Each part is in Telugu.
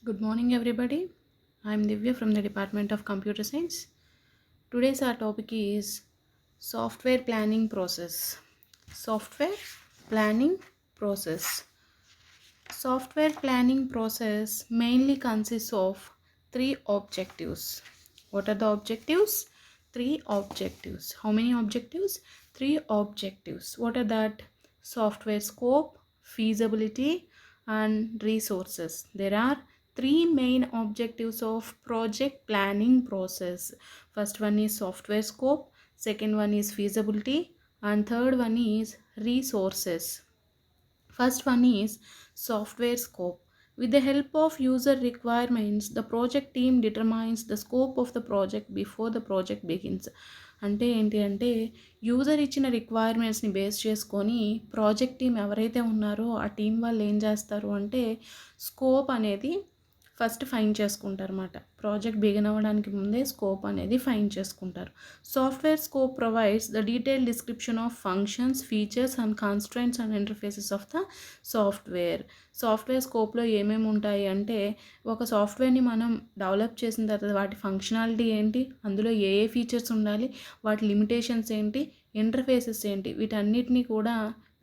Good morning, everybody. I'm Divya from the Department of Computer Science. Today's our topic is software planning process. Software planning process. Software planning process mainly consists of three objectives. What are the objectives? Three objectives. How many objectives? Three objectives. What are that? Software scope, feasibility, and resources. There are three main objectives of project planning process. First one is software scope, second one is feasibility, and third one is resources. First one is software scope. With the help of user requirements, the project team determines the scope of the project before the project begins. అంటే ఏంటి అంటే యూజర్ ఇచ్చిన రిక్వైర్మెంట్స్ని బేస్ చేసుకొని ప్రాజెక్ట్ టీం ఎవరైతే ఉన్నారో ఆ టీం వాళ్ళు ఏం చేస్తారు అంటే స్కోప్ అనేది ఫస్ట్ ఫైన్ చేసుకుంటారు అన్నమాట. ప్రాజెక్ట్ బిగిన్ అవ్వడానికి ముందే స్కోప్ అనేది ఫైన్ చేసుకుంటారు. Software scope provides the detail description of functions, features and constraints and interfaces of the software. Software స్కోప్లో ఏమేమి ఉంటాయి అంటే ఒక సాఫ్ట్వేర్ని మనం డెవలప్ చేసిన తర్వాత వాటి ఫంక్షనాలిటీ ఏంటి, అందులో ఏ ఏ ఫీచర్స్ ఉండాలి, వాటి లిమిటేషన్స్ ఏంటి, ఇంటర్ఫేసెస్ ఏంటి,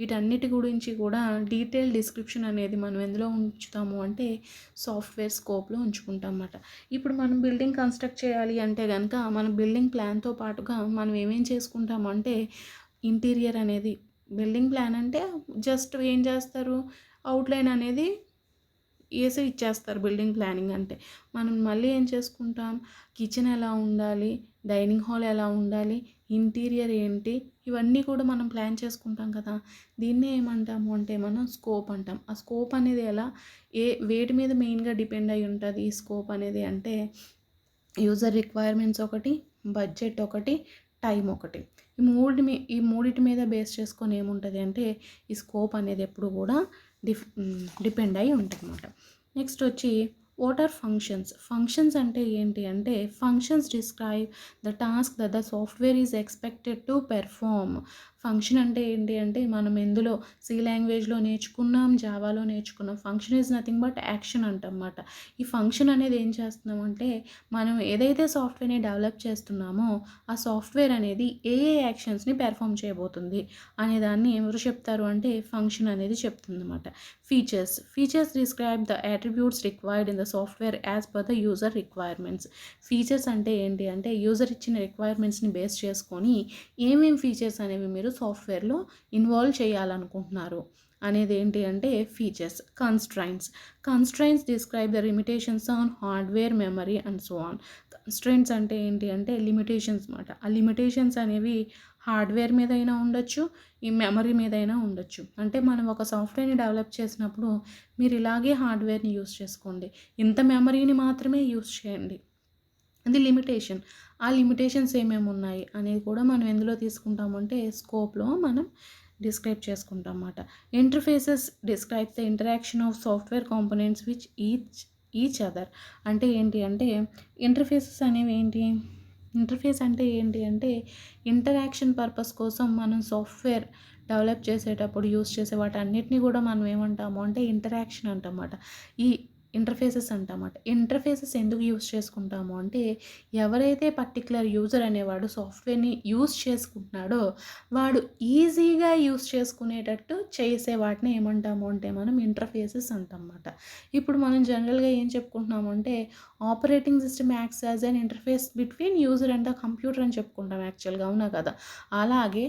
వీటన్నిటి గురించి కూడా డీటెయిల్ డిస్క్రిప్షన్ అనేది మనం ఎందులో ఉంచుతాము అంటే సాఫ్ట్వేర్ స్కోప్లో ఉంచుకుంటాం అన్నమాట. ఇప్పుడు మనం బిల్డింగ్ కన్స్ట్రక్ట్ చేయాలి అంటే కనుక మన బిల్డింగ్ ప్లాన్తో పాటుగా మనం ఏమేం చేసుకుంటాము అంటే ఇంటీరియర్ అనేది, బిల్డింగ్ ప్లాన్ అంటే జస్ట్ ఏం చేస్తారు, అవుట్లైన్ అనేది వేసి ఇచ్చేస్తారు. బిల్డింగ్ ప్లానింగ్ అంటే మనం మళ్ళీ ఏం చేసుకుంటాం, కిచెన్ ఎలా ఉండాలి, డైనింగ్ హాల్ ఎలా ఉండాలి, ఇంటీరియర్ ఏంటి, ఇవన్నీ కూడా మనం ప్లాన్ చేసుకుంటాం కదా. దీన్నే ఏమంటాము అంటే మనం స్కోప్ అంటాం. ఆ స్కోప్ అనేది వేటి మీద మెయిన్గా డిపెండ్ అయి ఉంటుంది ఈ స్కోప్ అనేది అంటే యూజర్ రిక్వైర్మెంట్స్ ఒకటి, బడ్జెట్ ఒకటి, టైం ఒకటి. ఈ మూడిటి మీద బేస్ చేసుకొని ఏముంటుంది అంటే ఈ స్కోప్ అనేది ఎప్పుడు కూడా డిపెండ్ అయి ఉంటుంది అన్నమాట. నెక్స్ట్ వచ్చి వాట్ ఆర్ ఫంక్షన్స్. ఫంక్షన్స్ అంటే ఏంటి అంటే functions describe the task that the software is expected to perform. Function అంటే ఏంటి అంటే మనం ఎందులో సి లాంగ్వేజ్లో నేర్చుకున్నాం, జావాలో నేర్చుకున్నాం. Function is nothing but action అంటన్నమాట. ఈ ఫంక్షన్ అనేది ఏం చేస్తున్నాం అంటే మనం ఏదైతే సాఫ్ట్వేర్ని డెవలప్ చేస్తున్నామో ఆ సాఫ్ట్వేర్ అనేది ఏ ఏ యాక్షన్స్ని పెర్ఫామ్ చేయబోతుంది అనేదాన్ని ఎవరు చెప్తారు అంటే ఫంక్షన్ అనేది చెప్తుంది అన్నమాట. Features describe the attributes required in the software as per the user requirements. Features అంటే ఏంటి అంటే యూజర్ ఇచ్చిన రిక్వైర్మెంట్స్ని బేస్ చేసుకొని ఏమేం ఫీచర్స్ అనేవి మీరు సాఫ్ట్వేర్లో ఇన్వాల్వ్ చేయాలనుకుంటున్నారు అనేది ఏంటి అంటే features. Constraints describe the limitations on hardware, memory and so on. Constraints అంటే ఏంటి అంటే లిమిటేషన్స్ అన్నమాట. ఆ లిమిటేషన్స్ అనేవి హార్డ్వేర్ మీద అయినా ఉండొచ్చు, ఈ మెమరీ మీద అయినా ఉండొచ్చు. అంటే మనం ఒక సాఫ్ట్వేర్ని డెవలప్ చేసినప్పుడు మీరు ఇలాగే హార్డ్వేర్ని యూస్ చేసుకోండి, ఇంత మెమరీని మాత్రమే యూస్ చేయండి, అది లిమిటేషన్. ఆ లిమిటేషన్స్ ఏమేమి ఉన్నాయి అనేది కూడా మనం ఎందులో తీసుకుంటామంటే స్కోప్లో మనం డిస్క్రైబ్ చేసుకుంటాం అన్నమాట. Interfaces describes the interaction of software components which each other. అంటే ఏంటి అంటే ఇంటర్ఫేసెస్ అనేవి ఏంటి, ఇంటర్ఫేస్ అంటే ఏంటి అంటే ఇంటరాక్షన్ పర్పస్ కోసం మనం సాఫ్ట్వేర్ డెవలప్ చేసేటప్పుడు యూస్ చేసే వాటన్నిటిని కూడా మనం ఏమంటాము అంటే ఇంటరాక్షన్ అంటమాట. ఈ ఇంటర్ఫేసెస్ అంటామాట. ఇంటర్ఫేసెస్ ఎందుకు యూస్ చేసుకుంటాము అంటే ఎవరైతే పర్టికులర్ యూజర్ అనేవాడు సాఫ్ట్వేర్ని యూస్ చేసుకుంటున్నాడో వాడు ఈజీగా యూస్ చేసుకునేటట్టు చేసే వాటిని ఏమంటాము అంటే మనం ఇంటర్ఫేసెస్ అంటామన్నమాట. ఇప్పుడు మనం జనరల్గా ఏం చెప్పుకుంటున్నాము అంటే operating system acts as an interface between user and the computer అని చెప్పుకుంటాం యాక్చువల్గా, అవునా కదా. అలాగే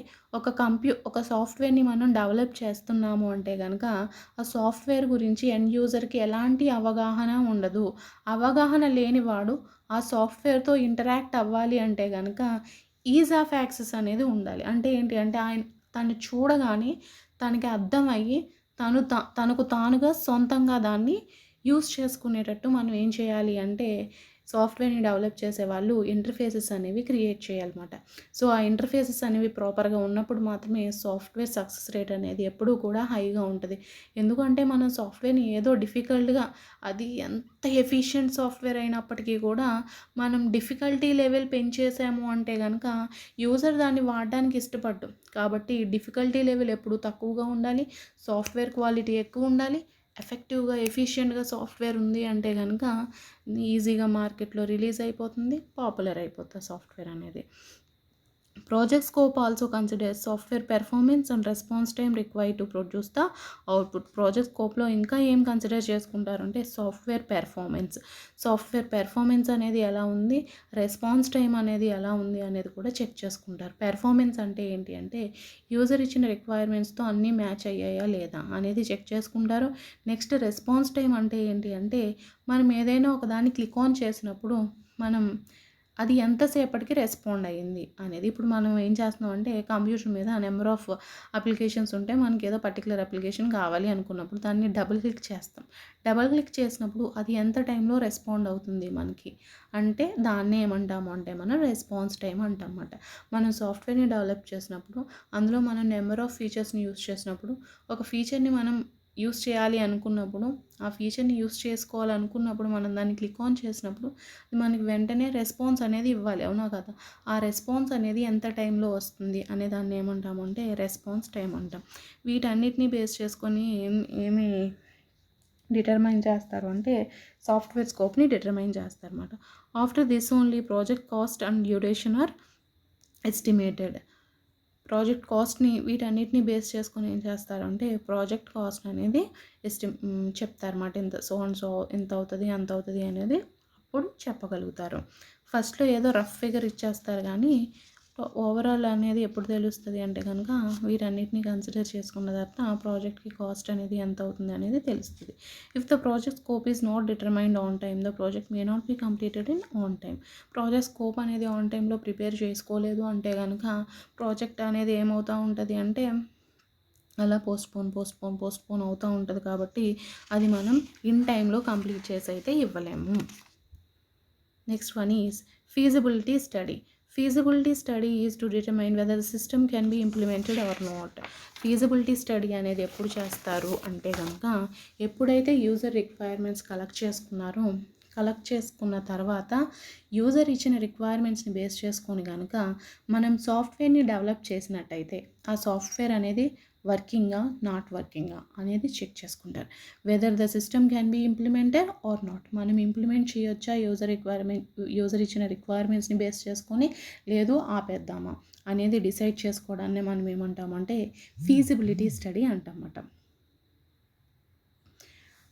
ఒక సాఫ్ట్వేర్ని మనం డెవలప్ చేస్తున్నాము అంటే కనుక ఆ సాఫ్ట్వేర్ గురించి ఎండ్ యూజర్కి ఎలాంటి అవగాహన ఉండదు. అవగాహన లేనివాడు ఆ సాఫ్ట్వేర్తో ఇంటరాక్ట్ అవ్వాలి అంటే కనుక ఈజ్ ఆఫ్ యాక్సెస్ అనేది ఉండాలి. అంటే ఏంటి అంటే తను చూడగానే తనకి అర్థమయ్యి తనకు తానుగా సొంతంగా దాన్ని యూస్ చేసుకునేటట్టు మనం ఏం చేయాలి అంటే సాఫ్ట్వేర్ని డెవలప్ చేసే వాళ్ళు ఇంటర్ఫేసెస్ అనేవి క్రియేట్ చేయాలన్నమాట. సో ఆ ఇంటర్ఫేసెస్ అనేవి ప్రాపర్గా ఉన్నప్పుడు మాత్రమే సాఫ్ట్వేర్ సక్సెస్ రేట్ అనేది ఎప్పుడూ కూడా హైగా ఉంటుంది. ఎందుకంటే మనం సాఫ్ట్వేర్ని ఏదో డిఫికల్ట్గా, అది ఎంత ఎఫిషియెంట్ సాఫ్ట్వేర్ అయినప్పటికీ కూడా మనం డిఫికల్టీ లెవెల్ పెంచేసాము అంటే కనుక యూజర్ దాన్ని వాడడానికి ఇష్టపడ్డు. కాబట్టి డిఫికల్టీ లెవెల్ ఎప్పుడు తక్కువగా ఉండాలి, సాఫ్ట్వేర్ క్వాలిటీ ఎక్కువ ఉండాలి, ఎఫెక్టివ్గా ఎఫిషియెంట్గా సాఫ్ట్వేర్ ఉంది అంటే కనుక ఈజీగా మార్కెట్లో రిలీజ్ అయిపోతుంది, పాపులర్ అయిపోతుంది సాఫ్ట్వేర్ అనేది. Project scope also considers software performance and response time required to produce the output. Project scopeలో ఇంకా ఏం కన్సిడర్ చేసుకుంటారంటే సాఫ్ట్వేర్ పెర్ఫార్మెన్స్ అనేది ఎలా ఉంది, రెస్పాన్స్ టైం అనేది ఎలా ఉంది అనేది కూడా చెక్ చేసుకుంటారు. పెర్ఫార్మెన్స్ అంటే ఏంటి అంటే యూజర్ ఇచ్చిన రిక్వైర్మెంట్స్తో అన్నీ మ్యాచ్ అయ్యాయా లేదా అనేది చెక్ చేసుకుంటారు. నెక్స్ట్ రెస్పాన్స్ టైం అంటే ఏంటి అంటే మనం ఏదైనా ఒక దాన్ని క్లిక్ ఆన్ చేసినప్పుడు మనం అది ఎంతసేపటికి రెస్పాండ్ అయ్యింది అనేది. ఇప్పుడు మనం ఏం చేస్తున్నాం అంటే కంప్యూటర్ మీద నెంబర్ ఆఫ్ అప్లికేషన్స్ ఉంటే మనకి ఏదో పర్టికులర్ అప్లికేషన్ కావాలి అనుకున్నప్పుడు దాన్ని డబుల్ క్లిక్ చేస్తాం. డబుల్ క్లిక్ చేసినప్పుడు అది ఎంత టైంలో రెస్పాండ్ అవుతుంది మనకి అంటే దాన్ని ఏమంటాము అంటే మనం రెస్పాన్స్ టైం అంటామన్నమాట. మనం సాఫ్ట్వేర్ని డెవలప్ చేసినప్పుడు అందులో మనం నెంబర్ ఆఫ్ ఫీచర్స్ని యూస్ చేసినప్పుడు ఒక ఫీచర్ని మనం యూస్ చేయాలి అనుకున్నప్పుడు ఆ ఫీచర్ని యూస్ చేసుకోవాలనుకున్నప్పుడు మనం దాన్ని క్లిక్ ఆన్ చేసినప్పుడు మనకి వెంటనే రెస్పాన్స్ అనేది ఇవ్వాలి, అవునా కదా? ఆ రెస్పాన్స్ అనేది ఎంత టైంలో వస్తుంది అనే దాన్ని ఏమంటాము అంటే రెస్పాన్స్ టైం అంటాం. వీటన్నిటిని బేస్ చేసుకొని ఏమి డిటర్మైన్ చేస్తారు అంటే సాఫ్ట్వేర్ స్కోప్ని డిటర్మైన్ చేస్తారు అన్నమాట. After this only project cost and duration are estimated. Project కాస్ట్ని వీటన్నిటిని బేస్ చేసుకొని ఏం చేస్తారంటే ప్రాజెక్ట్ కాస్ట్ అనేది చెప్తారన్నమాట. ఇంత అవుతుంది అంత అవుతుంది అనేది అప్పుడు చెప్పగలుగుతారు. ఫస్ట్లో ఏదో రఫ్ ఫిగర్ ఇచ్చేస్తారు కానీ ఓవరాల్ అనేది ఎప్పుడు తెలుస్తుంది అంటే కనుక వీటన్నిటిని కన్సిడర్ చేసుకున్న తర్వాత ప్రాజెక్ట్కి కాస్ట్ అనేది ఎంత అవుతుంది అనేది తెలుస్తుంది. If the project scope is not determined on time the project may not be completed in on time. Project scope అనేది ఆన్ టైంలో ప్రిపేర్ చేసుకోలేదు అంటే కనుక ప్రాజెక్ట్ అనేది ఏమవుతూ ఉంటుంది అంటే అలా పోస్ట్పోన్ అవుతూ ఉంటుంది. కాబట్టి అది మనం ఇన్ టైంలో కంప్లీట్ చేసి అయితే ఇవ్వలేము. Next one is feasibility study. Feasibility study is to determine whether the system can be implemented or not. feasibility study అనేది ఎప్పుడు చేస్తారు అంటే కనుక ఎప్పుడైతే యూజర్ రిక్వైర్మెంట్స్ కలెక్ట్ చేసుకున్న తర్వాత యూజర్ ఇచ్చిన రిక్వైర్మెంట్స్ని బేస్ చేసుకొని కనుక మనం సాఫ్ట్వేర్ని డెవలప్ చేసినట్టయితే ఆ సాఫ్ట్వేర్ అనేది వర్కింగా నాట్ వర్కింగా అనేది చెక్ చేసుకుంటారు. Whether the system can be implemented or not. మనం ఇంప్లిమెంట్ చేయొచ్చా యూజర్ ఇచ్చిన రిక్వైర్మెంట్స్ని బేస్ చేసుకొని, లేదు ఆపేద్దామా అనేది డిసైడ్ చేసుకోవడాన్ని మనం ఏమంటామంటే ఫీజిబిలిటీ స్టడీ అంటామన్నమాట.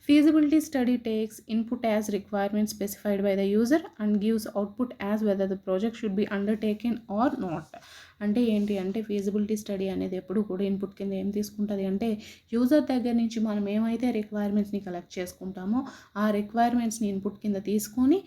Feasibility study takes input as requirements specified by the user and gives output as whether the project should be undertaken or not. అంటే ఏంటి అంటే ఫీజిబిలిటీ స్టడీ అనేది ఎప్పుడు కూడా ఇన్పుట్ కింద ఏం తీసుకుంటుంది అంటే యూజర్ దగ్గర నుంచి మనం ఏమైతే రిక్వైర్మెంట్స్ని కలెక్ట్ చేసుకుంటామో ఆ రిక్వైర్మెంట్స్ని ఇన్పుట్ కింద తీసుకొని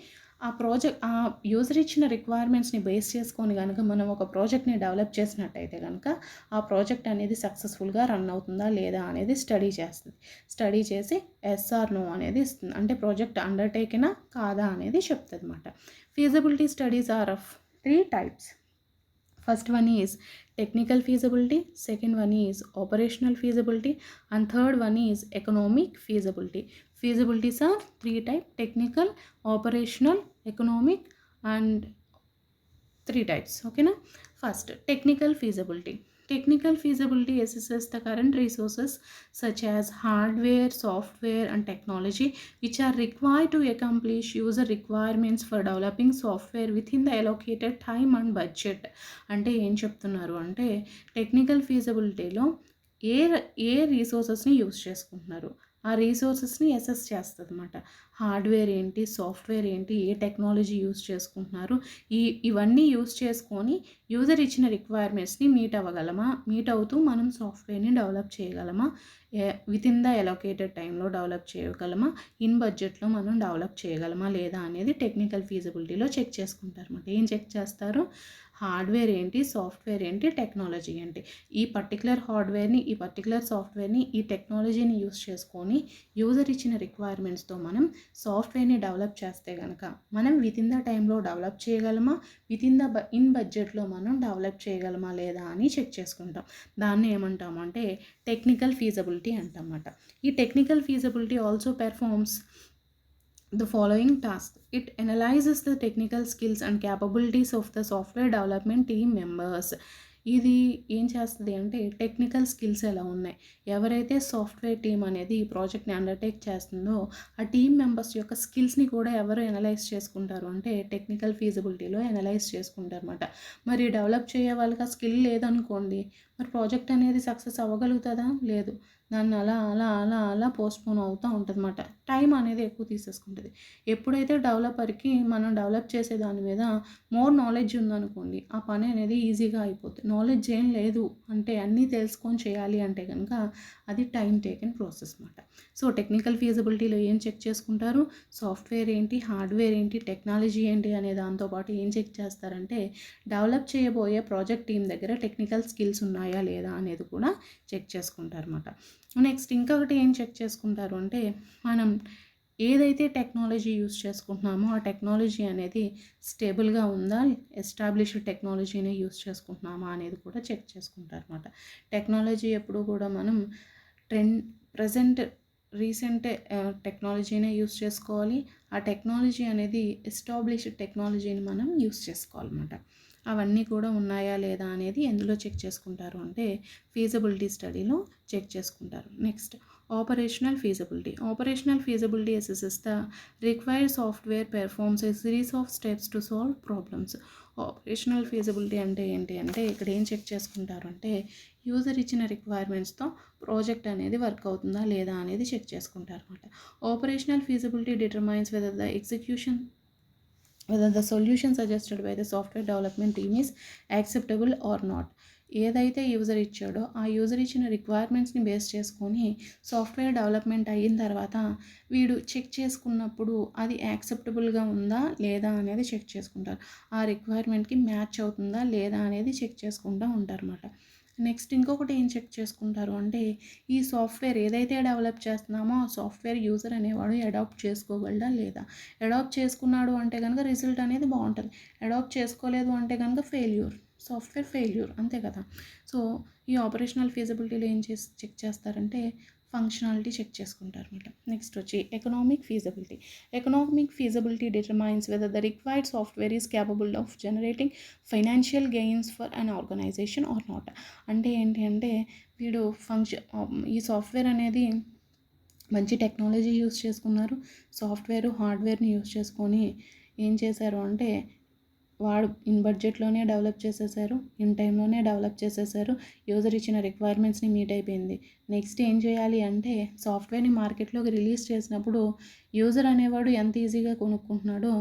ఆ యూజర్ ఇచ్చిన రిక్వైర్మెంట్స్ని బేస్ చేసుకొని కనుక మనం ఒక ప్రాజెక్ట్ని డెవలప్ చేసినట్టయితే కనుక ఆ ప్రాజెక్ట్ అనేది సక్సెస్ఫుల్గా రన్ అవుతుందా లేదా అనేది స్టడీ చేసి ఎస్ ఆర్ నో అనేది ఇస్తుంది. అంటే ప్రాజెక్ట్ అండర్టేకెనా కాదా అనేది చెప్తుంది అన్నమాట. Feasibility studies are of 3 types. First one is technical feasibility, second one is operational feasibility, and third one is economic feasibility. Feasibilities are 3 types: technical, operational, economic, and 3 types. Okay na? First, technical feasibility. Technical feasibility assesses the current resources such as hardware, software, and technology which are required to accomplish user requirements for developing software within the allocated time and budget. అంటే ఏం చెప్తున్నారు అంటే టెక్నికల్ ఫీజిబిలిటీలో ఏ రీసోర్సెస్ని యూస్ చేసుకుంటున్నారు, ఆ రీసోర్సెస్ని అసెస్ చేస్తుంది అన్నమాట. హార్డ్వేర్ ఏంటి, సాఫ్ట్వేర్ ఏంటి, ఏ టెక్నాలజీ యూస్ చేసుకుంటున్నారు, ఇవన్నీ యూస్ చేసుకొని యూజర్ ఇచ్చిన రిక్వైర్మెంట్స్ని మీట్ అవుతూ మనం సాఫ్ట్వేర్ని డెవలప్ చేయగలమా, వితిన్ ద అలొకేటెడ్ టైంలో డెవలప్ చేయగలమా, ఇన్ బడ్జెట్లో మనం డెవలప్ చేయగలమా లేదా అనేది టెక్నికల్ ఫీజిబిలిటీలో చెక్ చేసుకుంటారు అన్నమాట. ఏం చెక్ చేస్తారు? హార్డ్వేర్ ఏంటి, సాఫ్ట్వేర్ ఏంటి, టెక్నాలజీ ఏంటి, ఈ పర్టికులర్ హార్డ్వేర్ని, ఈ పర్టికులర్ సాఫ్ట్వేర్ని, ఈ టెక్నాలజీని యూస్ చేసుకొని యూజర్ ఇచ్చిన రిక్వైర్మెంట్స్తో మనం సాఫ్ట్వేర్ని డెవలప్ చేస్తే కనుక మనం వితిన్ ద టైంలో డెవలప్ చేయగలమా, ఇన్ బడ్జెట్లో మనం డెవలప్ చేయగలమా లేదా అని చెక్ చేసుకుంటాం. దాన్ని ఏమంటామంటే టెక్నికల్ ఫీజిబిలిటీ అంటమాట. ఈ technical feasibility also performs the following task. It analyzes the technical skills and capabilities of the software development team members. ఇది ఏం చేస్తుంది అంటే టెక్నికల్ స్కిల్స్ ఎలా ఉన్నాయి, ఎవరైతే సాఫ్ట్వేర్ టీమ్ అనేది ఈ ప్రాజెక్ట్ని అండర్టేక్ చేస్తుందో ఆ టీమ్ మెంబర్స్ యొక్క స్కిల్స్ని కూడా ఎవరు ఎనలైజ్ చేసుకుంటారు అంటే టెక్నికల్ ఫీజిబిలిటీలో ఎనలైజ్ చేసుకుంటారు అనమాట. మరి డెవలప్ చేయ వాళ్ళకి ఆ స్కిల్ లేదనుకోండి, మరి ప్రాజెక్ట్ అనేది సక్సెస్ అవ్వగలుగుతుందా? లేదు. దాన్ని అలా అలా అలా అలా పోస్ట్పోన్ అవుతూ ఉంటుందన్నమాట. టైం అనేది ఎక్కువ తీసేసుకుంటుంది. ఎప్పుడైతే డెవలపర్కి మనం డెవలప్ చేసే దాని మీద మోర్ నాలెడ్జ్ ఉందనుకోండి, ఆ పని అనేది ఈజీగా అయిపోతుంది. నాలెడ్జ్ ఏం లేదు అంటే అన్నీ తెలుసుకొని చేయాలి అంటే కనుక అది టైం టేకెన్ ప్రాసెస్ అనమాట. సో టెక్నికల్ ఫీజిబిలిటీలో ఏం చెక్ చేసుకుంటారు, సాఫ్ట్వేర్ ఏంటి, హార్డ్వేర్ ఏంటి, టెక్నాలజీ ఏంటి అనే దాంతోపాటు ఏం చెక్ చేస్తారంటే డెవలప్ చేయబోయే ప్రాజెక్ట్ టీం దగ్గర టెక్నికల్ స్కిల్స్ ఉన్నాయా లేదా అనేది కూడా చెక్ చేసుకుంటారు అన్నమాట. నెక్స్ట్ ఇంకొకటి ఏం చెక్ చేసుకుంటారు అంటే మనం ఏదైతే టెక్నాలజీ యూస్ చేసుకుంటున్నామో ఆ టెక్నాలజీ అనేది స్టేబుల్గా ఉందా, ఎస్టాబ్లిష్డ్ టెక్నాలజీనే యూస్ చేసుకుంటున్నామా అనేది కూడా చెక్ చేసుకుంటారు అనమాట. టెక్నాలజీ ఎప్పుడు కూడా మనం ప్రజెంట్ రీసెంట్ టెక్నాలజీనే యూస్ చేసుకోవాలి. ఆ టెక్నాలజీ అనేది ఎస్టాబ్లిష్డ్ టెక్నాలజీని మనం యూస్ చేసుకోవాలన్నమాట. అవన్నీ కూడా ఉన్నాయా లేదా అనేది ఎందులో చెక్ చేసుకుంటారు అంటే ఫీజిబిలిటీ స్టడీలో చెక్ చేసుకుంటారు. Next operational feasibility. Operational feasibility assesses the required software performs a series of steps to solve problems. Operational feasibility అంటే ఏంటి అంటే ఇక్కడ ఏం చెక్ చేసుకుంటారు అంటే యూజర్ ఇచ్చిన రిక్వైర్మెంట్స్తో ప్రాజెక్ట్ అనేది వర్క్ అవుతుందా లేదా అనేది చెక్ చేసుకుంటారు అనమాట. Operational feasibility determines whether the solution suggested by the software development team is acceptable or not. ఏదైతే యూజర్ ఇచ్చాడో ఆ యూజర్ ఇచ్చిన రిక్వైర్మెంట్స్ని బేస్ చేసుకొని సాఫ్ట్వేర్ డెవలప్మెంట్ అయిన తర్వాత వీడు చెక్ చేసుకున్నప్పుడు అది యాక్సెప్టబుల్గా ఉందా లేదా అనేది చెక్ చేసుకుంటారు. ఆ రిక్వైర్మెంట్కి మ్యాచ్ అవుతుందా లేదా అనేది చెక్ చేసుకుంటూ ఉంటారన్నమాట. నెక్స్ట్ ఇంకొకటి ఏం చెక్ చేసుకుంటారు అంటే ఈ సాఫ్ట్వేర్ ఏదైతే డెవలప్ చేస్తున్నామో ఆ సాఫ్ట్వేర్ యూజర్ అనేవాడు అడాప్ట్ చేసుకోగలడా లేదా. అడాప్ట్ చేసుకున్నాడు అంటే కనుక రిజల్ట్ అనేది బాగుంటుంది. అడాప్ట్ చేసుకోలేదు అంటే కనుక సాఫ్ట్వేర్ ఫెయిల్యూర్, అంతే కదా. సో ఈ ఆపరేషనల్ ఫీజిబిలిటీలో ఏం చెక్ చేస్తారంటే ఫంక్షనాలిటీ చెక్ చేసుకుంటారు అనమాట. నెక్స్ట్ వచ్చి economic feasibility. Economic feasibility determines whether the required software is capable of generating financial gains for an organisation or not. అంటే ఏంటి అంటే వీడు ఈ సాఫ్ట్వేర్ అనేది మంచి టెక్నాలజీ యూస్ చేసుకున్నారు, సాఫ్ట్వేర్ హార్డ్వేర్ని యూస్ చేసుకొని ఏం చేశారు అంటే వాడు ఇన్ బడ్జెట్లోనే డెవలప్ చేసేసారు, ఇన్ టైంలోనే డెవలప్ చేసేసారు, యూజర్ ఇచ్చిన రిక్వైర్మెంట్స్ని మీట్ అయిపోయింది. నెక్స్ట్ ఏం చేయాలి అంటే సాఫ్ట్వేర్ని మార్కెట్లోకి రిలీజ్ చేసినప్పుడు యూజర్ అనేవాడు ఎంత ఈజీగా కొనుక్కుంటున్నాడో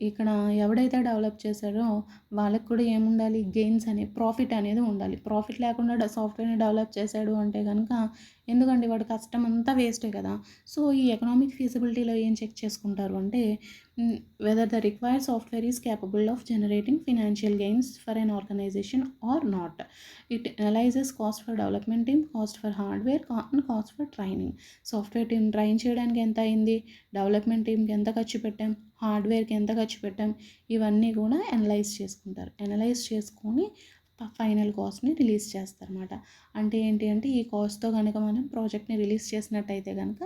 ఇక్కడ ఎవడైతే డెవలప్ చేశాడో వాళ్ళకి కూడా ఏముండాలి, గెయిన్స్ అనే ప్రాఫిట్ అనేది ఉండాలి. ప్రాఫిట్ లేకుండా సాఫ్ట్వేర్ని డెవలప్ చేశాడు అంటే కనుక ఎందుకండి వాడు కష్టం అంతా వేస్టే కదా. సో ఈ ఎకనామిక్ ఫీజిబిలిటీలో ఏం చెక్ చేసుకుంటారు అంటే whether the required software is capable of generating financial gains for an organisation or not. It analyses cost for development team, cost for hardware and cost for training. Software team train చేయడానికి ఎంత అయింది, డెవలప్మెంట్ టీమ్కి ఎంత ఖర్చు పెట్టాం, హార్డ్వేర్కి ఎంత ఖర్చు పెట్టాం, ఇవన్నీ కూడా అనలైజ్ చేసుకుంటారు. అనలైజ్ చేసుకొని ఫైనల్ కాస్ట్ని రిలీజ్ చేస్తారన్నమాట. అంటే ఏంటి అంటే ఈ కాస్ట్తో కనుక మనం ప్రాజెక్ట్ని రిలీజ్ చేసినట్టయితే కనుక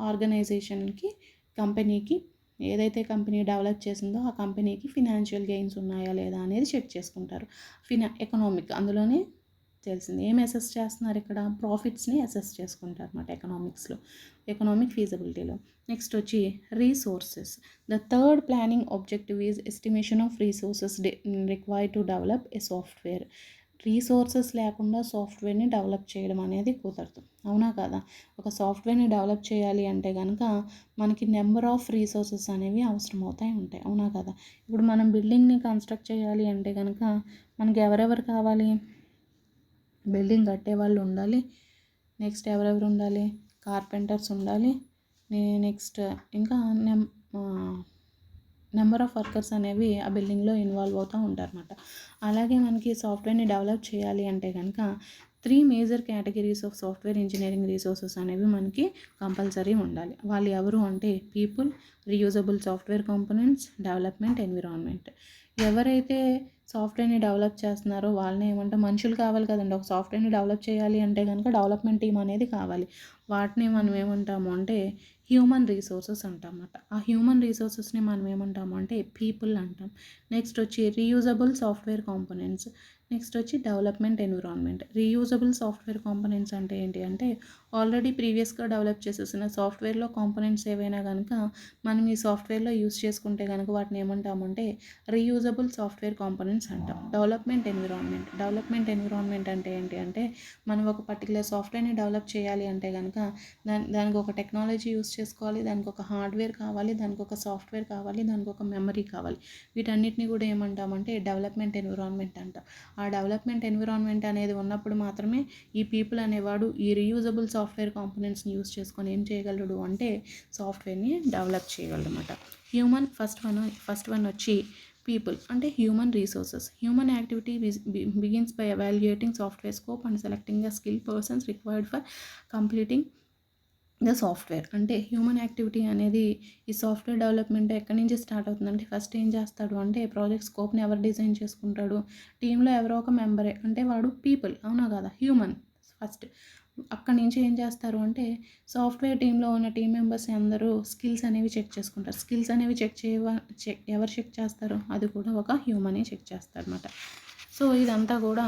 ఆర్గనైజేషన్కి, కంపెనీకి, ఏదైతే కంపెనీ డెవలప్ చేసిందో ఆ కంపెనీకి ఫినాన్షియల్ గెయిన్స్ ఉన్నాయా లేదా అనేది చెక్ చేసుకుంటారు. ఎకనామిక్ అందులోనే తెలిసింది ఏం అసెస్ చేస్తున్నారు ఇక్కడ, ప్రాఫిట్స్ని అసెస్ చేసుకుంటారు అన్నమాట ఎకనామిక్స్లో, ఎకనామిక్ ఫీజిబిలిటీలో. నెక్స్ట్ వచ్చి resources. The third planning objective is estimation of resources required to develop a software. Resources లేకుండా సాఫ్ట్వేర్ని డెవలప్ చేయడం అనేది కుదరదు, అవునా కదా. ఒక సాఫ్ట్వేర్ని డెవలప్ చేయాలి అంటే కనుక మనకి నెంబర్ ఆఫ్ రీసోర్సెస్ అనేవి అవసరం ఉంటాయి, అవునా కదా. ఇప్పుడు మనం బిల్డింగ్ని కన్స్ట్రక్ట్ చేయాలి అంటే కనుక మనకి ఎవరెవరు కావాలి, బిల్డింగ్ కట్టే వాళ్ళు ఉండాలి, నెక్స్ట్ ఎవరెవరు ఉండాలి, కార్పెంటర్స్ ఉండాలి, నెక్స్ట్ ఇంకా నెంబర్ ఆఫ్ వర్కర్స్ అనేవి ఆ బిల్డింగ్లో ఇన్వాల్వ్ అవుతూ ఉంటారన్నమాట. అలాగే మనకి సాఫ్ట్వేర్ని డెవలప్ చేయాలి అంటే కనుక 3 major categories of software engineering resources అనేవి మనకి కంపల్సరీ ఉండాలి. వాళ్ళు ఎవరు అంటే people, reusable software components, development, environment. ఎవరైతే సాఫ్ట్వేర్ని డెవలప్ చేస్తున్నారో వాళ్ళని ఏమంటే మనుషులు కావాలి కదండి. ఒక సాఫ్ట్వేర్ని డెవలప్ చేయాలి అంటే కనుక డెవలప్మెంట్ టీమ్ అనేది కావాలి. వాటిని మనం ఏమంటాము అంటే హ్యూమన్ రీసోర్సెస్ అంటామన్నమాట. ఆ హ్యూమన్ రీసోర్సెస్ని మనం ఏమంటాము అంటే పీపుల్ అంటాం. నెక్స్ట్ వచ్చి రీయూజబుల్ సాఫ్ట్వేర్ కాంపోనెంట్స్. నెక్స్ట్ వచ్చి development environment. Reusable software components అంటే ఏంటి అంటే ఆల్రెడీ ప్రీవియస్గా డెవలప్ చేసేసిన సాఫ్ట్వేర్లో కాంపోనెంట్స్ ఏవైనా కనుక మనం ఈ సాఫ్ట్వేర్లో యూస్ చేసుకుంటే కనుక వాటిని ఏమంటామంటే రీయూజబుల్ సాఫ్ట్వేర్ కాంపోనెంట్స్ అంటాం. డెవలప్మెంట్ ఎన్విరాన్మెంట్ అంటే ఏంటి అంటే మనం ఒక పర్టికులర్ సాఫ్ట్వేర్ని డెవలప్ చేయాలి అంటే కనుక దానికి ఒక టెక్నాలజీ యూస్ చేసుకోవాలి, దానికి ఒక హార్డ్వేర్ కావాలి, దానికి ఒక సాఫ్ట్వేర్ కావాలి, దానికి ఒక మెమరీ కావాలి. వీటన్నిటిని కూడా ఏమంటామంటే డెవలప్మెంట్ ఎన్విరాన్మెంట్ అంటాం. ఆ డెవలప్మెంట్ ఎన్విరాన్మెంట్ అనేది ఉన్నప్పుడు మాత్రమే ఈ పీపుల్ అనేవాడు ఈ రీయూజబుల్ సాఫ్ట్వేర్ కాంపోనెంట్స్ని యూస్ చేసుకొని ఏం చేయగలడు అంటే సాఫ్ట్వేర్ని డెవలప్ చేయగలడు అనమాట. ఫస్ట్ వన్ వచ్చి పీపుల్ అంటే human resources. Human activity begins by evaluating software scope and selecting the skill persons required for completing the software. అంటే హ్యూమన్ యాక్టివిటీ అనేది ఈ సాఫ్ట్వేర్ డెవలప్మెంట్ ఎక్కడి నుంచి స్టార్ట్ అవుతుందంటే ఫస్ట్ ఏం చేస్తాడు అంటే ప్రాజెక్ట్ స్కోప్ని ఎవరు డిజైన్ చేసుకుంటాడు, టీంలో ఎవరో ఒక మెంబరే అంటే వాడు పీపుల్, అవునా కదా, హ్యూమన్. ఫస్ట్ అక్కడి నుంచి ఏం చేస్తారు అంటే సాఫ్ట్వేర్ టీంలో ఉన్న టీం మెంబర్స్ అందరూ స్కిల్స్ అనేవి చెక్ చేసుకుంటారు. స్కిల్స్ అనేవి ఎవరు చెక్ చేస్తారు, అది కూడా ఒక హ్యూమనే చెక్ చేస్తారు అనమాట. సో ఇదంతా కూడా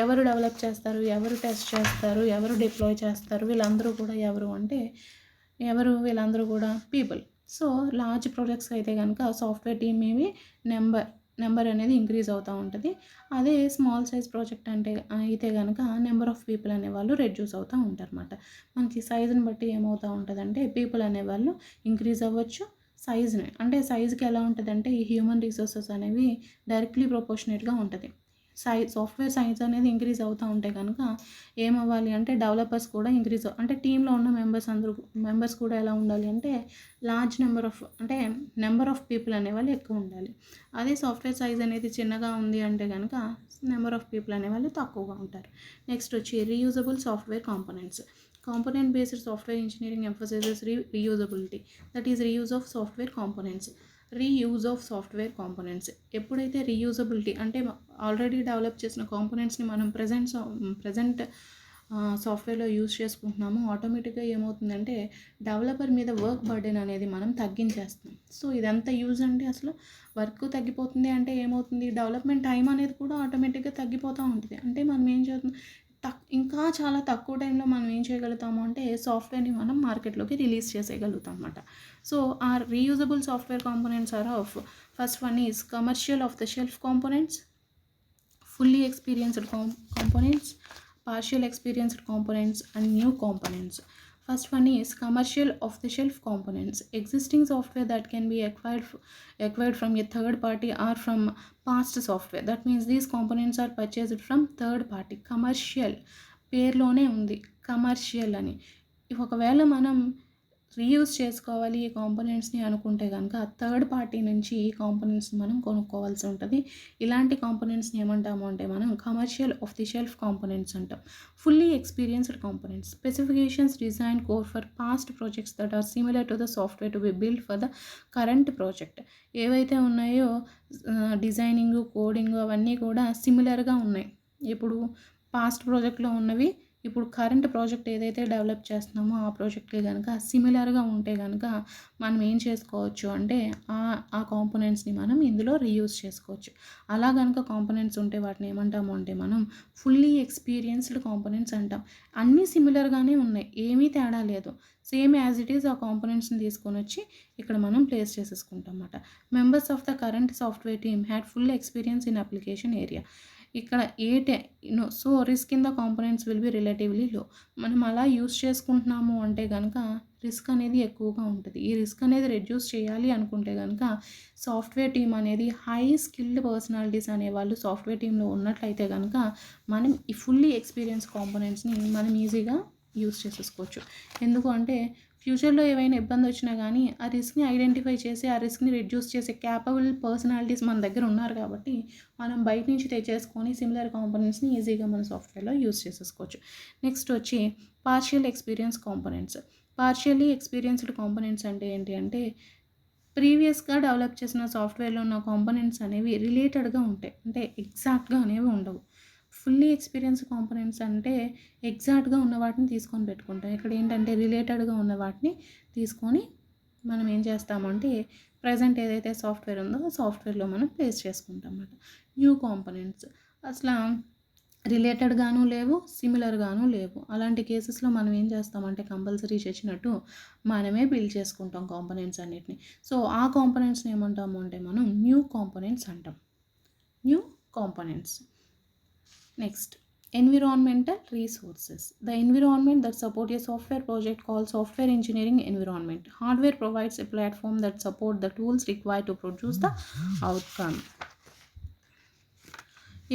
ఎవరు డెవలప్ చేస్తారు, ఎవరు టెస్ట్ చేస్తారు, ఎవరు డిప్లాయ్ చేస్తారు, వీళ్ళందరూ కూడా ఎవరు అంటే వీళ్ళందరూ కూడా పీపుల్. సో లార్జ్ ప్రాజెక్ట్స్ అయితే కనుక సాఫ్ట్వేర్ టీమ్ ఏమి నెంబర్ అనేది ఇంక్రీజ్ అవుతూ ఉంటుంది. అదే స్మాల్ సైజ్ ప్రాజెక్ట్ అంటే అయితే కనుక నెంబర్ ఆఫ్ పీపుల్ అనేవాళ్ళు రెడ్యూస్ అవుతూ ఉంటారు అనమాట. మనకి సైజుని బట్టి ఏమవుతూ ఉంటుందంటే పీపుల్ అనేవాళ్ళు ఇంక్రీజ్ అవ్వచ్చు, సైజ్కి ఎలా ఉంటుందంటే ఈ హ్యూమన్ రిసోర్సెస్ అనేవి డైరెక్ట్లీ ప్రొపోర్షనేట్గా ఉంటుంది. సాఫ్ట్వేర్ సైజ్ అనేది ఇంక్రీజ్ అవుతూ ఉంటే కనుక ఏమవ్వాలి అంటే డెవలపర్స్ కూడా అంటే టీంలో ఉన్న మెంబర్స్ కూడా ఎలా ఉండాలి అంటే లార్జ్ నెంబర్ ఆఫ్ పీపుల్ అనేవాళ్ళు ఎక్కువ ఉండాలి. అదే సాఫ్ట్వేర్ సైజ్ అనేది చిన్నగా ఉంది అంటే కనుక నెంబర్ ఆఫ్ పీపుల్ అనేవాళ్ళు తక్కువగా ఉంటారు. నెక్స్ట్ వచ్చి reusable software components. Component based software engineering emphasises reusability, that is reuse of software components. Reuse of software components ఎప్పుడైతే రీయూజబిలిటీ అంటే ఆల్రెడీ డెవలప్ చేసిన కాంపోనెంట్స్ని మనం ప్రజెంట్ సాఫ్ట్వేర్లో యూజ్ చేసుకుంటున్నాము, ఆటోమేటిక్గా ఏమవుతుందంటే డెవలపర్ మీద వర్క్ బర్డెన్ అనేది మనం తగ్గించేస్తాం. సో ఇదంతా యూజ్ అంటే అసలు వర్క్ తగ్గిపోతుంది అంటే ఏమవుతుంది, డెవలప్మెంట్ టైం అనేది కూడా ఆటోమేటిక్గా తగ్గిపోతూ ఉంటుంది. అంటే మనం ఏం చేస్తున్నాం, ఇంకా చాలా తక్కువ టైంలో మనం ఏం చేయగలుగుతాము అంటే సాఫ్ట్వేర్ని మనం మార్కెట్లోకి రిలీజ్ చేసేయగలుగుతాం అనమాట. సో ఆ reusable software components are of first one is commercial off the shelf components, fully experienced components, partial experienced components, and new components. First one is commercial off-the-shelf components. Existing software that can be acquired from a third party or from past software. That means these components are purchased from third party. Commercial పేర్లోనే ఉంది కమర్షియల్ అని. ఒకవేళ మనం రీయూజ్ చేసుకోవాలి ఈ కాంపోనెంట్స్ని అనుకుంటే కనుక థర్డ్ పార్టీ నుంచి ఈ కాంపోనెంట్స్ని మనం కొనుక్కోవాల్సి ఉంటుంది. ఇలాంటి కాంపోనెంట్స్ని ఏమంటాము అంటే మనం commercial off the shelf components అంటాం. Fully experienced components, specifications design core for past projects that are similar to the software to be build for the current project. ఏవైతే ఉన్నాయో డిజైనింగ్, కోడింగ్ అవన్నీ కూడా సిమిలర్గా ఉన్నాయి. ఇప్పుడు పాస్ట్ ప్రాజెక్ట్లో ఉన్నవి ఇప్పుడు కరెంట్ ప్రాజెక్ట్ ఏదైతే డెవలప్ చేస్తున్నామో ఆ ప్రాజెక్ట్కి కనుక సిమిలర్గా ఉంటే కనుక మనం ఏం చేసుకోవచ్చు అంటే ఆ కాంపోనెంట్స్ని మనం ఇందులో రీయూజ్ చేసుకోవచ్చు. అలా కనుక కాంపోనెంట్స్ ఉంటే వాటిని ఏమంటాము అంటే మనం ఫుల్లీ ఎక్స్పీరియన్స్డ్ కాంపోనెంట్స్ అంటాం. అన్నీ సిమిలర్గానే ఉన్నాయి, ఏమీ తేడా లేదు, సేమ్ యాజ్ ఇట్ ఈజ్ ఆ కాంపోనెంట్స్ని తీసుకొని వచ్చి ఇక్కడ మనం ప్లేస్ చేసేసుకుంటాం అన్నమాట. Members of the current software team had full experience in application area. ఇక్కడ so risk in the components will be relatively low. మనం అలా యూస్ చేసుకుంటున్నాము అంటే కనుక రిస్క్ అనేది ఎక్కువగా ఉంటుంది. ఈ రిస్క్ అనేది రెడ్యూస్ చేయాలి అనుకుంటే కనుక సాఫ్ట్వేర్ టీమ్ అనేది హై స్కిల్డ్ పర్సనాలిటీస్ అనేవాళ్ళు సాఫ్ట్వేర్ టీంలో ఉన్నట్లయితే కనుక మనం ఈ ఫుల్లీ ఎక్స్పీరియన్స్ కాంపోనెంట్స్ని మనం ఈజీగా యూస్ చేసేసుకోవచ్చు. ఎందుకు అంటే ఫ్యూచర్లో ఏవైనా ఇబ్బంది వచ్చినా కానీ ఆ రిస్క్ని ఐడెంటిఫై చేసి ఆ రిస్క్ని రెడ్యూస్ చేసే క్యాపబుల్ పర్సనాలిటీస్ మన దగ్గర ఉన్నారు కాబట్టి మనం బయట నుంచి తెచ్చేసుకొని సిమిలర్ కాంపోనెంట్స్ని ఈజీగా మన సాఫ్ట్వేర్లో యూస్ చేసేసుకోవచ్చు. నెక్స్ట్ వచ్చి partial experience components. Partially experienced components అంటే ఏంటి అంటే ప్రీవియస్గా డెవలప్ చేసిన సాఫ్ట్వేర్లో ఉన్న కాంపోనెంట్స్ అనేవి రిలేటెడ్గా ఉంటాయి, అంటే ఎగ్జాక్ట్గా అనేవి ఉండవు. ఫుల్లీ ఎక్స్పీరియన్స్ కాంపోనెంట్స్ అంటే ఎగ్జాక్ట్గా ఉన్న వాటిని తీసుకొని పెట్టుకుంటాం. ఇక్కడ ఏంటంటే రిలేటెడ్గా ఉన్న వాటిని తీసుకొని మనం ఏం చేస్తామంటే ప్రజెంట్ ఏదైతే సాఫ్ట్వేర్ ఉందో ఆ సాఫ్ట్వేర్లో మనం ప్లేస్ చేసుకుంటాం అన్నమాట. న్యూ కాంపోనెంట్స్ అసలు రిలేటెడ్గాను లేవు, సిమిలర్గాను లేవు. అలాంటి కేసెస్లో మనం ఏం చేస్తామంటే కంపల్సరీ చేసినట్టు మనమే బిల్డ్ చేసుకుంటాం కాంపోనెంట్స్ అన్నిటిని. సో ఆ కాంపోనెంట్స్ని ఏమంటాము అంటే మనం న్యూ కాంపోనెంట్స్ అంటాం. New components. Next, environmental resources. The environment that support a software project called software engineering environment. Hardware provides a platform that support the tools required to produce the outcome.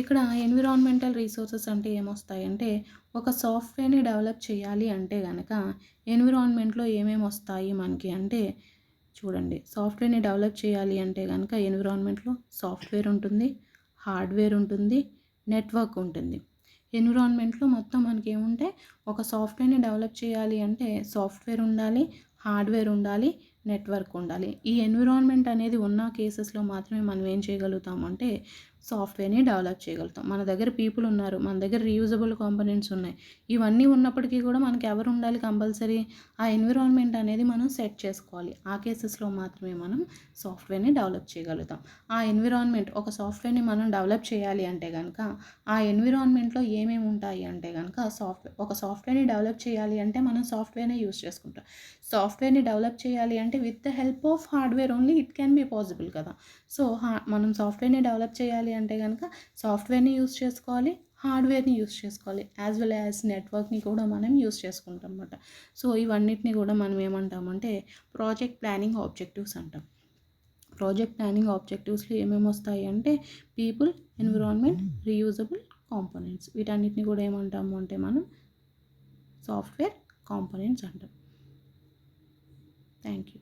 ఇక్కడ ఎన్విరాన్మెంటల్ రీసోర్సెస్ అంటే ఏమొస్తాయంటే ఒక సాఫ్ట్వేర్ని డెవలప్ చేయాలి అంటే కనుక ఎన్విరాన్మెంట్లో ఏమేమి వస్తాయి మనకి అంటే చూడండి, సాఫ్ట్వేర్ని డెవలప్ చేయాలి అంటే కనుక ఎన్విరాన్మెంట్లో సాఫ్ట్వేర్ ఉంటుంది, హార్డ్వేర్ ఉంటుంది, నెట్వర్క్ ఉంటుంది. ఎన్విరాన్మెంట్లో మొత్తం మనకి ఏముంటే ఒక సాఫ్ట్వేర్ని డెవలప్ చేయాలి అంటే సాఫ్ట్వేర్ ఉండాలి, హార్డ్వేర్ ఉండాలి, నెట్వర్క్ ఉండాలి. ఈ ఎన్విరాన్మెంట్ అనేది ఉన్న కేసెస్లో మాత్రమే మనం ఏం చేయగలుగుతామంటే సాఫ్ట్వేర్ని డెవలప్ చేయగలుగుతాం. మన దగ్గర పీపుల్ ఉన్నారు, మన దగ్గర రీయూజబుల్ కాంపోనెంట్స్ ఉన్నాయి. ఇవన్నీ ఉన్నప్పటికీ కూడా మనకి ఎవరు ఉండాలి కంపల్సరీ? ఆ ఎన్విరాన్మెంట్ అనేది మనం సెట్ చేసుకోవాలి. ఆ కేసెస్లో మాత్రమే మనం సాఫ్ట్వేర్ని డెవలప్ చేయగలుగుతాం. ఆ ఎన్విరాన్మెంట్ ఒక సాఫ్ట్వేర్ని మనం డెవలప్ చేయాలి అంటే కనుక ఆ ఎన్విరాన్మెంట్లో ఏమేమి ఉంటాయి అంటే కనుక ఒక సాఫ్ట్వేర్ని డెవలప్ చేయాలి అంటే మనం సాఫ్ట్వేర్ని యూస్ చేసుకుంటాం. సాఫ్ట్వేర్ని డెవలప్ చేయాలి అంటే with the help of hardware only it can be possible కదా. సో మనం సాఫ్ట్వేర్ని డెవలప్ చేయాలి అంటే కనుక సాఫ్ట్వేర్ని యూస్ చేసుకోవాలి, హార్డ్వేర్ని యూస్ చేసుకోవాలి, యాజ్ వెల్ యాజ్ నెట్వర్క్ని కూడా మనం యూస్ చేసుకుంటాం అన్నమాట. సో ఇవన్నిటిని కూడా మనం ఏమంటామంటే ప్రాజెక్ట్ ప్లానింగ్ ఆబ్జెక్టివ్స్ అంటాం. ప్రాజెక్ట్ ప్లానింగ్ ఆబ్జెక్టివ్స్లో ఏమేమి వస్తాయి అంటే పీపుల్, ఎన్విరాన్మెంట్, రీయూజబుల్ కాంపోనెంట్స్, వీటన్నిటిని కూడా ఏమంటాము అంటే మనం సాఫ్ట్వేర్ కాంపోనెంట్స్ అంటాం. Thank you.